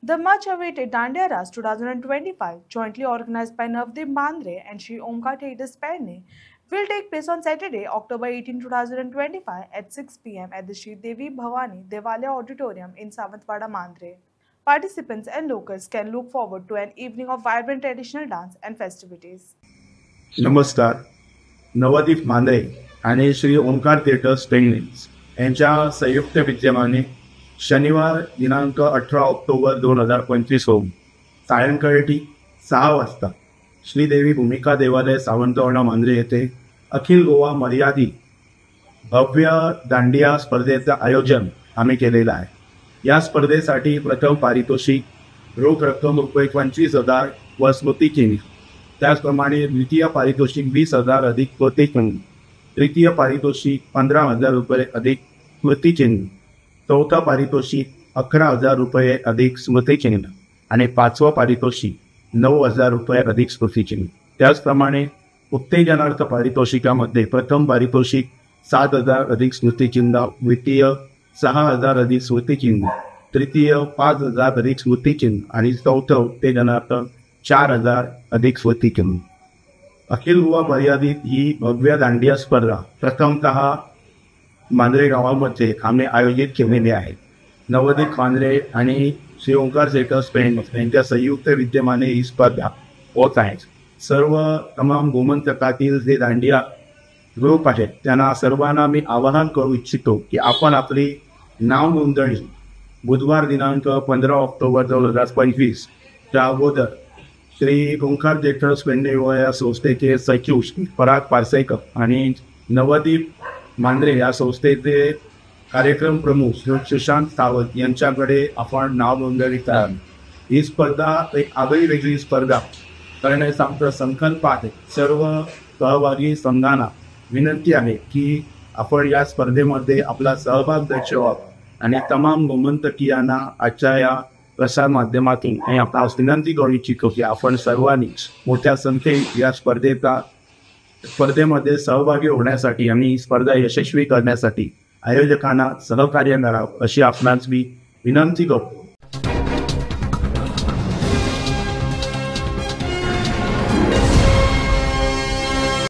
The much-awaited Dandiya Ras 2025, jointly organized by Navdeep Mandre and Sri Omkar Theatres Perne, will take place on Saturday, October 18, 2025 at 6 p.m. at the Sri Devi Bhavani Devalaya Auditorium in Savantwada, Mandre. Participants and locals can look forward to an evening of vibrant traditional dance and festivities. नमस्कार. नवदीप मांद्रे आणि Shri Omkar theatres Pedne यांच्या संयुक्त विद्यमाने शनिवार दिनांक 18 October 2025 रोजी सायंकाळी 6 वाजता श्रीदेवी भूमिका देवालय सावंतवाडा मांद्रे येथे अखिल गोवा मर्यादित भव्य दांडिया स्पर्धेचं आयोजन आम्ही केलेलं आहे. या स्पर्धेसाठी प्रथम पारितोषिक रोख रक्कम रुपये 25,000 व स्मृतिचिन्ह, त्याचप्रमाणे द्वितीय पारितोषिक 20,000 अधिक स्मृतिचिन्ह, तृतीय पारितोषिक 15,000 रुपये अधिक स्मृतिचिन्ह, चौथा पारितोषिक 11,000 रुपये अधिक स्मृतिचिन्ह आणि पाचवा पारितोषिक 9,000 रुपये अधिक स्मृतिचिन्ह. त्याचप्रमाणे उत्तेजनार्थ पारितोषिकामध्ये प्रथम पारितोषिक 7,000 अधिक स्मृतिचिन्ह, द्वितीय 6,000 अधिक स्मृतिचिन्ह, तृतीय 5,000 अधिक स्मृतिचिन्ह आणि चौथं उत्तेजनार्थ 4,000 अधिक स्मृतिचिन्ह. अखिल गोवा मर्यादित ही भव्य दांडिया स्पर्धा प्रथमतः मांद्रे गावामध्ये आम्ही आयोजित केलेली आहे. नवदीप मांद्रे आणि श्री ओंकार थिएटर्स पेडणे यांच्या संयुक्त विद्यमाने ही स्पर्धा होत आहे. सर्व तमाम गोमंतकातील जे दांडिया ग्रुप आहेत त्यांना सर्वांना मी आवाहन करू इच्छितो की आपण आपली नाव नोंदणी बुधवार दिनांक 15 ऑक्टोबर 2025 च्या अगोदर श्री ओंकार थिएटर्स पेडणे या संस्थेचे सचिव पराग पारसेकर आणि नवदीप मांद्रे या संस्थेचे कार्यक्रम प्रमुख सुशांत सावंत यांच्याकडे आपण नाव नोंदणी करावी. ही स्पर्धा एक आगळी वेगळी स्पर्धा करण्याचा आमचा संकल्प आहे. सर्व सहभागी संघांना विनंती आहे की आपण या स्पर्धेमध्ये आपला सहभाग दर्शवावा आणि तमाम गोमंतकीयांना आजच्या या प्रसार माध्यमातून आणि आपला विनंती करू इच्छितो की आपण सर्वांनी मोठ्या संख्येने या स्पर्धेमध्ये सहभागी होण्यासाठी आणि स्पर्धा यशस्वी करण्यासाठी आयोजकांना सहकार्य करावं अशी आपणास मी विनंती करतो.